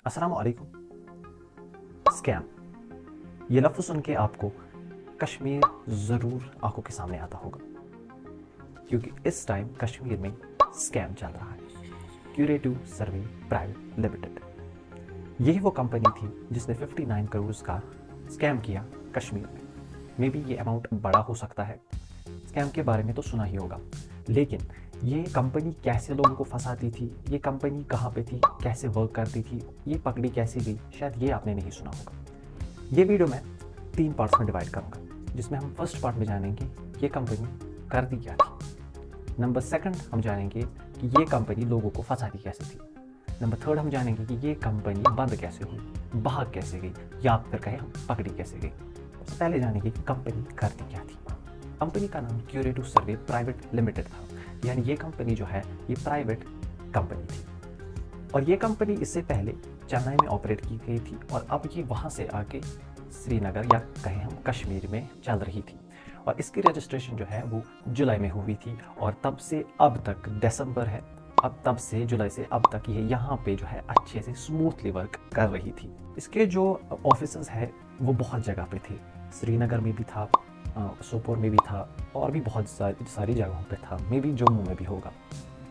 अस्सलाम वालेकुम। स्कैम, ये लफ्ज़ सुन के आपको कश्मीर ज़रूर आंखों के सामने आता होगा, क्योंकि इस टाइम कश्मीर में स्कैम चल रहा है। क्यूरेटिव सर्वे प्राइवेट लिमिटेड, यही वो कंपनी थी जिसने 59 करोड़ का स्कैम किया कश्मीर में। मे बी ये अमाउंट बड़ा हो सकता है, स्कैम के बारे में तो सुना ही होगा, लेकिन ये कंपनी कैसे लोगों को फंसाती थी, ये कंपनी कहाँ पे थी, कैसे वर्क करती थी, ये पकड़ी कैसे गई, शायद ये आपने नहीं सुना होगा। ये वीडियो मैं 3 पार्ट्स में डिवाइड करूँगा, जिसमें हम फर्स्ट पार्ट में जानेंगे ये कंपनी करती क्या थी। नंबर सेकंड हम जानेंगे कि ये कंपनी लोगों को फंसाती कैसे थी। नंबर थर्ड हम जानेंगे कि ये कंपनी बंद कैसे हुई, भाग कैसे गई, या फिर कहें हम पकड़ी कैसे गई। सबसे पहले जानेंगे कि कंपनी करती क्या थी। कंपनी का नाम क्यूरेटिव सर्वे प्राइवेट लिमिटेड था, यानी ये कंपनी जो है ये प्राइवेट कंपनी थी, और ये कंपनी इससे पहले चेन्नई में ऑपरेट की गई थी, और अब ये वहाँ से आके श्रीनगर या कहें हम कश्मीर में चल रही थी। और इसकी रजिस्ट्रेशन जो है वो जुलाई में हुई थी, और तब से अब तक दिसंबर है, अब तब से जुलाई से अब तक ये यहाँ पे जो है अच्छे से स्मूथली वर्क कर रही थी। इसके जो ऑफिसेस है वो बहुत जगह पे थे, श्रीनगर में भी था, सोपोर में भी था, और भी बहुत सारी जगहों पे था, मे बी जम्मू में भी होगा।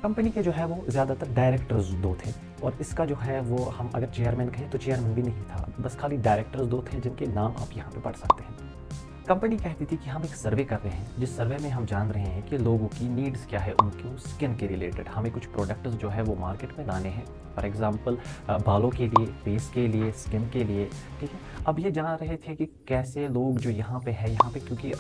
कंपनी के जो है वो ज़्यादातर डायरेक्टर्स 2 थे, और इसका जो है वो हम अगर चेयरमैन कहें तो चेयरमैन भी नहीं था, बस खाली डायरेक्टर्स 2 थे जिनके नाम आप यहाँ पे पढ़ सकते हैं। कंपनी कहती थी कि हम एक सर्वे कर रहे हैं, जिस सर्वे में हम जान रहे हैं कि लोगों की नीड्स क्या है, उनकी स्किन के रिलेटेड हमें कुछ प्रोडक्ट्स जो है वो मार्केट में लाने हैं। फॉर एग्जांपल बालों के लिए, फेस के लिए, स्किन के लिए, ठीक है। अब ये जान रहे थे कि कैसे लोग जो यहाँ पे है, यहाँ पे क्योंकि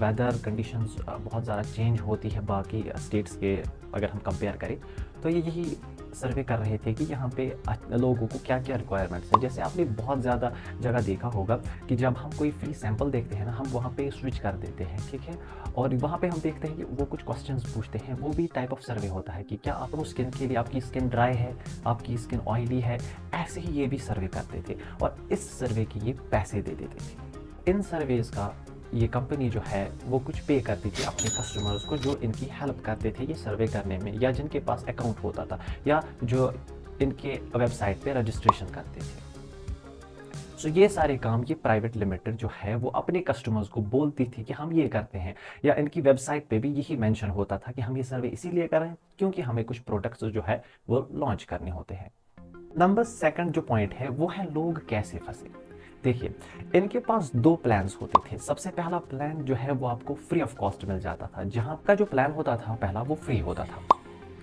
वेदर कंडीशंस बहुत ज़्यादा चेंज होती है बाकी स्टेट्स के अगर हम कंपेयर करें, तो ये यही सर्वे कर रहे थे कि यहाँ पे लोगों को क्या क्या रिक्वायरमेंट्स है। जैसे आपने बहुत ज़्यादा जगह देखा होगा कि जब हम कोई फ्री सैंपल देखते हैं ना, हम वहाँ पे स्विच कर देते हैं, ठीक है, और वहाँ पे हम देखते हैं कि वो कुछ क्वेश्चंस पूछते हैं, वो भी टाइप ऑफ सर्वे होता है कि क्या आपको स्किन के लिए, आपकी स्किन ड्राई है, आपकी स्किन ऑयली है, ऐसे ही ये भी सर्वे करते थे, और इस सर्वे के ये पैसे दे देते थे। इन सर्वेज का ये कंपनी जो है वो कुछ पे करती थी अपने कस्टमर्स को, जो इनकी हेल्प करते थे ये सर्वे करने में, या जिनके पास अकाउंट होता था, या जो इनके वेबसाइट पे रजिस्ट्रेशन करते थे। सो ये सारे काम ये प्राइवेट लिमिटेड जो है वो अपने कस्टमर्स को बोलती थी कि हम ये करते हैं, या इनकी वेबसाइट पे भी यही मेंशन होता था कि हम ये सर्वे इसीलिए कर रहे हैं क्योंकि हमें कुछ प्रोडक्ट्स जो है वो लॉन्च करने होते हैं। नंबर सेकंड जो पॉइंट है वो है लोग कैसे फंसे। देखिए, इनके पास 2 प्लान्स होते थे। सबसे पहला प्लान जो है वो आपको फ्री ऑफ कॉस्ट मिल जाता था, जहां का जो प्लान होता था पहला वो फ्री होता था।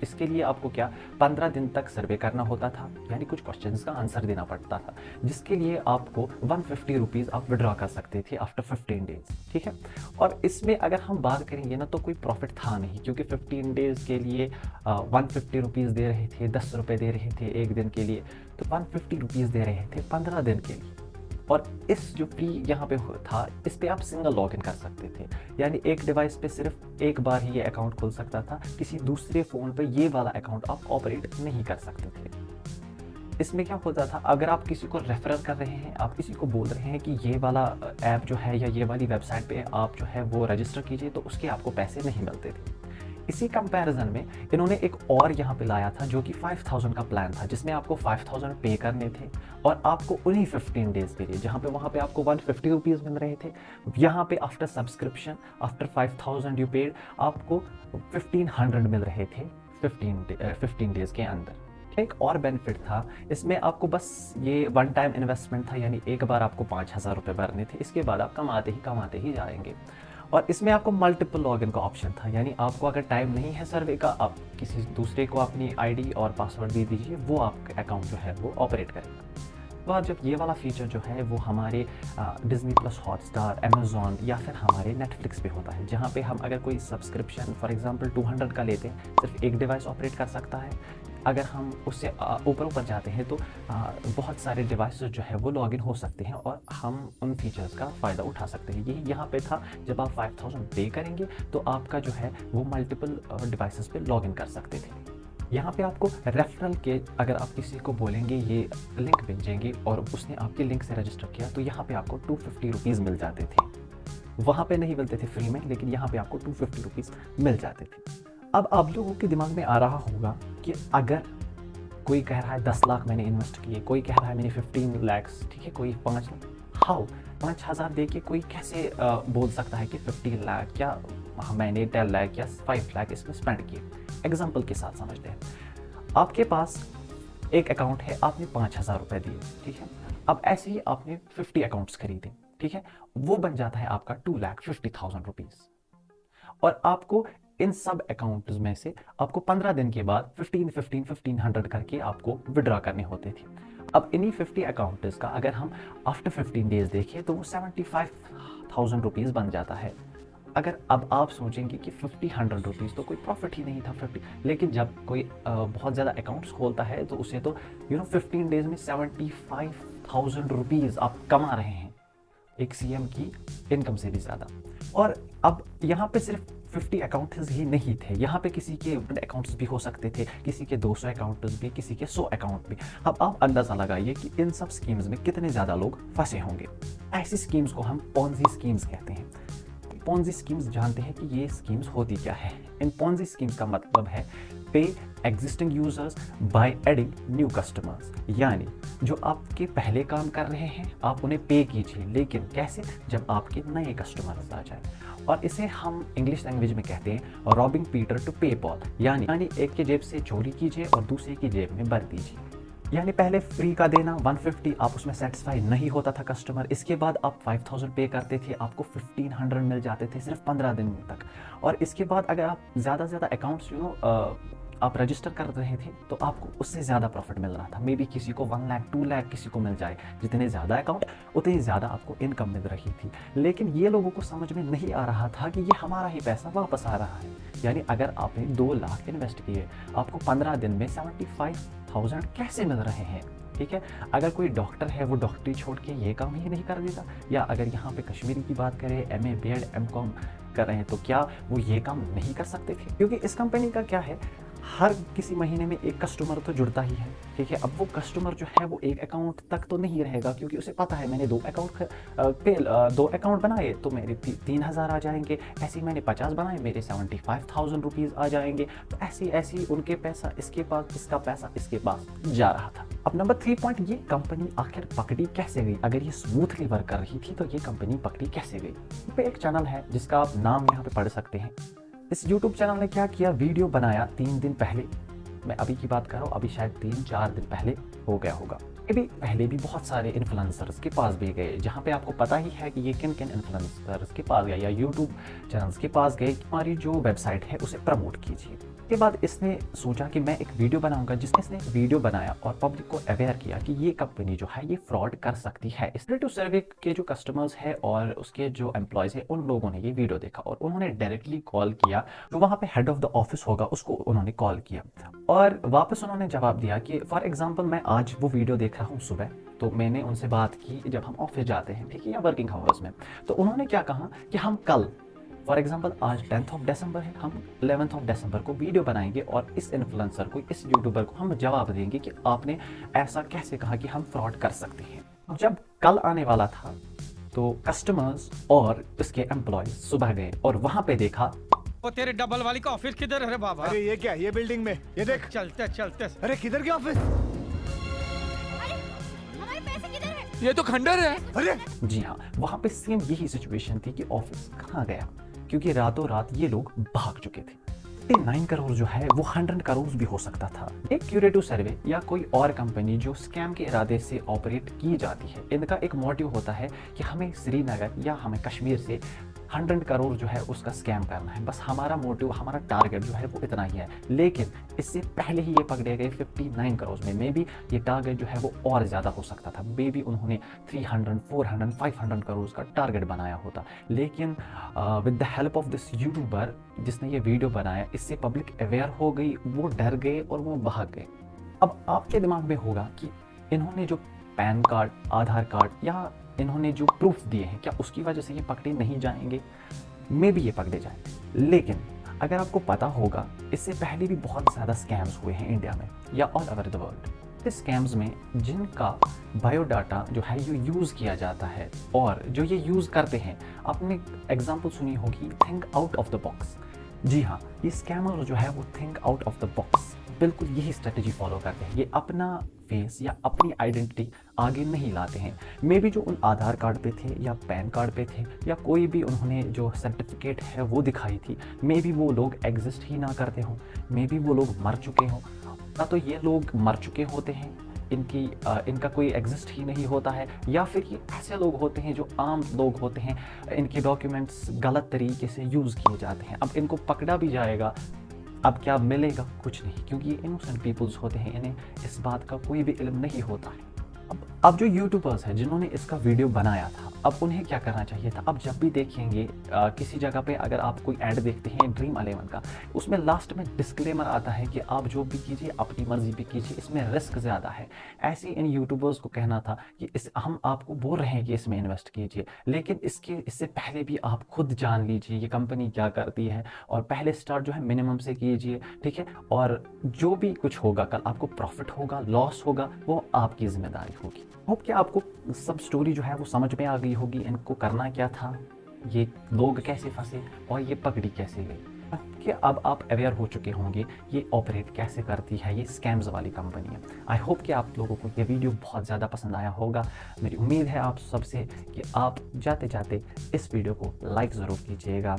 इसके लिए आपको क्या 15 दिन तक सर्वे करना होता था, यानी कुछ क्वेश्चंस का आंसर देना पड़ता था, जिसके लिए आपको 150 रुपीज़ आप विड्रॉ कर सकते थे आफ्टर 15 डेज, ठीक है। और इसमें अगर हम बात करेंगे ना तो कोई प्रॉफिट था नहीं, क्योंकि 15 डेज के लिए 150 रुपीज़ दे रहे थे, 10 रुपये दे रहे थे एक दिन के लिए, तो 150 रुपीज़ दे रहे थे 15 दिन के लिए। और इस जो फ्री यहाँ पे था, इस पे आप सिंगल लॉगिन कर सकते थे, यानी एक डिवाइस पे सिर्फ एक बार ही ये अकाउंट खुल सकता था, किसी दूसरे फ़ोन पे ये वाला अकाउंट आप ऑपरेट नहीं कर सकते थे। इसमें क्या होता था, अगर आप किसी को रेफर कर रहे हैं, आप किसी को बोल रहे हैं कि ये वाला ऐप जो है या ये वाली वेबसाइट पे आप जो है वो रजिस्टर कीजिए, तो उसके आपको पैसे नहीं मिलते थे। इसी कंपैरिजन में इन्होंने एक और यहाँ पे लाया था जो कि 5000 का प्लान था, जिसमें आपको 5000 पे करने थे, और आपको उन्हीं 15 डेज के लिए, जहाँ पे वहाँ पे आपको 150 रुपीज़ मिल रहे थे, यहाँ पे after subscription after 5000 you paid आपको 1500 मिल रहे थे 15 डेज के अंदर। एक और बेनिफिट था इसमें, आपको बस ये वन टाइम इन्वेस्टमेंट था, यानी एक बार आपको 5000 रुपये भरने थे, इसके बाद आप कमाते ही जाएंगे। और इसमें आपको मल्टीपल लॉगिन का ऑप्शन था, यानी आपको अगर टाइम नहीं है सर्वे का, आप किसी दूसरे को अपनी आईडी और पासवर्ड दे दीजिए, वो आपका अकाउंट जो है वो ऑपरेट करेगा। तो जब ये वाला फीचर जो है वो हमारे डिज्नी प्लस, हॉटस्टार, अमेजॉन या फिर हमारे नेटफ्लिक्स पे होता है, जहाँ पे हम अगर कोई सब्सक्रिप्शन फॉर एग्जांपल 200 का लेते हैं, सिर्फ एक डिवाइस ऑपरेट कर सकता है। अगर हम उससे ऊपर जाते हैं तो बहुत सारे डिवाइसेस जो है वो लॉगिन हो सकते हैं, और हम उन फीचर्स का फ़ायदा उठा सकते हैं। यही यहाँ पे था, जब आप 5000 पे करेंगे तो आपका जो है वो मल्टीपल डिवाइसेस पे लॉगिन कर सकते थे। यहाँ पे आपको रेफरल के, अगर आप किसी को बोलेंगे ये लिंक भेजेंगे और उसने आपके लिंक से रजिस्टर किया, तो यहाँ पे आपको 250 रुपीज़ मिल जाते थे। वहाँ पे नहीं मिलते थे फ्री में, लेकिन यहाँ पे आपको 250 रुपीज़ मिल जाते थे। अब आप लोगों के दिमाग में आ रहा होगा कि अगर कोई कह रहा है 10 लाख मैंने इन्वेस्ट किए, कोई कह रहा है मैंने 15 lakhs, ठीक है, कोई 5 लाख। हाउ 5,000 दे के कोई कैसे बोल सकता है कि 50 लाख या मैंने 10 लाख या 5 लाख इसमें स्पेंड किए। एग्जाम्पल के साथ समझते हैं, आपके पास एक अकाउंट है, आपने 5,000 रुपये दिए, ठीक है। अब ऐसे ही आपने 50 अकाउंट्स खरीदे, ठीक है, वो बन जाता है आपका 2,50,000 रुपीज। और आपको इन सब अकाउंट्स में से आपको 15 दिन के बाद 1500 करके आपको विड्रॉ करने होते थे। अब इन्हीं 50 अकाउंट्स का अगर हम आफ्टर 15 डेज देखें तो वो 75,000 रुपीज बन जाता है। अगर अब आप सोचेंगे कि 100 रुपीज़ तो कोई प्रॉफिट ही नहीं था 50, लेकिन जब कोई बहुत ज़्यादा अकाउंट्स खोलता है तो उसे तो 15 डेज में 75,000 रुपीज़ आप कमा रहे हैं, एक सीएम की इनकम से भी ज़्यादा। और अब यहाँ पे सिर्फ 50 अकाउंट्स ही नहीं थे, यहाँ पे किसी के अकाउंट्स भी हो सकते थे, किसी के 200 अकाउंट्स भी, किसी के 100 अकाउंट भी। अब आप अंदाज़ा लगाइए कि इन सब स्कीम्स में कितने ज़्यादा लोग फंसे होंगे। ऐसी स्कीम्स को हम पॉन्जी स्कीम्स कहते हैं। पॉन्जी स्कीम्स जानते हैं कि ये स्कीम्स होती क्या है। इन पॉन्जी स्कीम्स का मतलब है पे existing users by adding new customers, यानी जो आपके पहले काम कर रहे हैं आप उन्हें पे कीजिए, लेकिन कैसे, जब आपके नए कस्टमर्स आ जाए। और इसे हम इंग्लिश लैंग्वेज में कहते हैं रॉबिंग पीटर टू पे पॉल, यानी एक के जेब से चोरी कीजिए और दूसरे की जेब में भर दीजिए। यानी पहले फ्री का देना 150, आप उसमें सेटिस्फाई नहीं होता था कस्टमर, इसके बाद आप 5,000 पे करते थे, आपको 1,500 मिल जाते थे सिर्फ 15 दिन तक। और इसके बाद अगर आप ज़्यादा से ज़्यादा अकाउंट्स आप रजिस्टर कर रहे थे तो आपको उससे ज़्यादा प्रॉफिट मिल रहा था। मे बी किसी को 1 लाख 2 लाख किसी को मिल जाए, जितने ज़्यादा अकाउंट उतनी ज़्यादा आपको इनकम मिल रही थी। लेकिन ये लोगों को समझ में नहीं आ रहा था कि ये हमारा ही पैसा वापस आ रहा है। यानी अगर आपने 2 लाख इन्वेस्ट किए, आपको 15 दिन में 75,000 कैसे मिल रहे हैं, ठीक है। अगर कोई डॉक्टर है वो डॉक्टरी छोड़ के ये काम ही नहीं कर देता, या अगर यहाँ पे कश्मीरी की बात करें, MA BEd MCom कर रहे हैं तो क्या वो ये काम नहीं कर सकते थे? क्योंकि इस कंपनी का क्या है, हर किसी महीने में एक कस्टमर तो जुड़ता ही है, ठीक है। अब वो कस्टमर जो है वो एक अकाउंट तक तो नहीं रहेगा, क्योंकि उसे पता है मैंने 2 अकाउंट बनाए तो मेरे 3,000 आ जाएंगे, ऐसे ही मैंने 50 बनाए मेरे 75,000 रुपीज़ आ जाएंगे। तो ऐसे उनके पैसा इसके पास, इसका पैसा इसके पास जा रहा था। अब नंबर 3 पॉइंट, ये कंपनी आखिर पकड़ी कैसे गई? अगर ये स्मूथली वर्क कर रही थी तो ये कंपनी पकड़ी कैसे गई? यहाँ पे एक चैनल है जिसका आप नाम यहाँ पे पढ़ सकते हैं। इस YouTube चैनल ने क्या किया, वीडियो बनाया 3 दिन पहले, मैं अभी की बात कर रहा हूँ, अभी शायद 3-4 दिन पहले हो गया होगा। अभी पहले भी बहुत सारे इन्फ्लुएंसर्स के पास भी गए, जहाँ पे आपको पता ही है कि ये किन किन इन्फ्लुएंसर्स के पास गए या YouTube चैनल्स के पास गए कि हमारी जो वेबसाइट है उसे प्रमोट कीजिए। के बाद इसने सोचा कि मैं एक वीडियो बनाऊंगा, जिसमें इसने वीडियो बनाया और पब्लिक को अवेयर किया कि ये कंपनी जो है ये फ्रॉड कर सकती है। इस टू सर्वे के जो कस्टमर्स है और उसके जो एम्प्लॉयज है, उन लोगों ने ये वीडियो देखा और उन्होंने डायरेक्टली कॉल किया, जो वहाँ पे हेड ऑफ द ऑफिस होगा उसको उन्होंने कॉल किया और वापस उन्होंने जवाब दिया कि फॉर एग्जाम्पल मैं आज वो वीडियो देख रहा हूँ सुबह, तो मैंने उनसे बात की जब हम ऑफिस जाते हैं, ठीक है, या वर्किंग आवर्स में, तो उन्होंने क्या कहा कि हम कल, फॉर एग्जाम्पल आज 10th ऑफ दिसंबर है, हम 11th ऑफ दिसंबर को वीडियो बनाएंगे और इस इन्फ्लुएंसर को, इस यूट्यूबर को हम जवाब देंगे कि आपने ऐसा कैसे कहा कि हम फ्रॉड कर सकते हैं। जब कल आने वाला था तो कस्टमर्स और उसके एम्प्लॉय सुबह गए और वहां पे देखा, वो तेरे डबल वाली का ऑफिस किधर है बाबा? अरे ये क्या, ये बिल्डिंग में, ये देख। चलते चलते। अरे किधर के ऑफिस? अरे हमारे पैसे किधर है? ये तो खंडर है। अरे जी हाँ, वहां पे सेम यही सिचुएशन थी कि ऑफिस कहाँ गया, क्योंकि रातों रात ये लोग भाग चुके थे। 9 करोड़ जो है वो 100 करोड़ भी हो सकता था। एक क्यूरेटिव सर्वे या कोई और कंपनी जो स्कैम के इरादे से ऑपरेट की जाती है, इनका एक मोटिव होता है कि हमें श्रीनगर या हमें कश्मीर से 100 करोड़ जो है उसका स्कैम करना है। बस हमारा मोटिव, हमारा टारगेट जो है वो इतना ही है। लेकिन इससे पहले ही ये पकड़े गए 59 करोड़ में। मे बी ये टारगेट जो है वो और ज़्यादा हो सकता था। मे बी उन्होंने 300, 400, 500 करोड़ का टारगेट बनाया होता। लेकिन with the help of this YouTuber जिसने ये वीडियो बनाया, इससे पब्लिक अवेयर हो गई, वो डर गए और वो भाग गए। अब आपके दिमाग में होगा कि इन्होंने जो पैन कार्ड, आधार कार्ड या इन्होंने जो प्रूफ दिए हैं, क्या उसकी वजह से ये पकड़े नहीं जाएंगे? मे बी ये पकड़े जाएंगे। लेकिन अगर आपको पता होगा, इससे पहले भी बहुत ज़्यादा स्कैम्स हुए हैं इंडिया में या ऑल ओवर द वर्ल्ड। इस स्कैम्स में जिनका बायोडाटा जो है ये यूज़ किया जाता है और जो ये यूज़ करते हैं, आपने एग्जाम्पल सुनी होगी think out of the box. जी हाँ, ये स्कैमर जो है वो think out of the box बिल्कुल यही स्ट्रेटजी फॉलो करते हैं। ये अपना फेस या अपनी आइडेंटिटी आगे नहीं लाते हैं। मे बी जो उन आधार कार्ड पे थे या पैन कार्ड पे थे या कोई भी उन्होंने जो सर्टिफिकेट है वो दिखाई थी, मे बी वो लोग एग्जिस्ट ही ना करते हों, मे बी वो लोग मर चुके हों, या तो ये लोग मर चुके होते हैं, इनका कोई एग्जिस्ट ही नहीं होता है, या फिर ये ऐसे लोग होते हैं जो आम लोग होते हैं, इनके डॉक्यूमेंट्स गलत तरीके से यूज़ किए जाते हैं। अब इनको पकड़ा भी जाएगा, अब क्या मिलेगा? कुछ नहीं, क्योंकि ये इनोसेंट पीपल्स होते हैं, इन्हें इस बात का कोई भी इल्म नहीं होता है। अब जो यूट्यूबर्स हैं जिन्होंने इसका वीडियो बनाया था, अब उन्हें क्या करना चाहिए था? अब जब भी देखेंगे किसी जगह पे अगर आप कोई ऐड देखते हैं ड्रीम 11 का, उसमें लास्ट में डिस्क्लेमर आता है कि आप जो भी कीजिए अपनी मर्जी पे कीजिए, इसमें रिस्क ज़्यादा है। ऐसे इन यूट्यूबर्स को कहना था कि हम आपको बोल रहे हैं कि इसमें इन्वेस्ट कीजिए, लेकिन इससे पहले भी आप खुद जान लीजिए ये कंपनी क्या करती है, और पहले स्टार्ट जो है मिनिमम से कीजिए, ठीक है? और जो भी कुछ होगा कल, आपको प्रॉफिट होगा, लॉस होगा, वो आपकी जिम्मेदारी होगी। होप कि आपको सब स्टोरी जो है वो समझ में आ गई होगी, इनको करना क्या था, ये लोग कैसे फंसे और ये पकड़ी कैसे गई, कि अब आप अवेयर हो चुके होंगे ये ऑपरेट कैसे करती है, ये स्कैम्स वाली कंपनी है। आई होप कि आप लोगों को ये वीडियो बहुत ज़्यादा पसंद आया होगा। मेरी उम्मीद है आप सबसे कि आप जाते जाते इस वीडियो को लाइक ज़रूर कीजिएगा,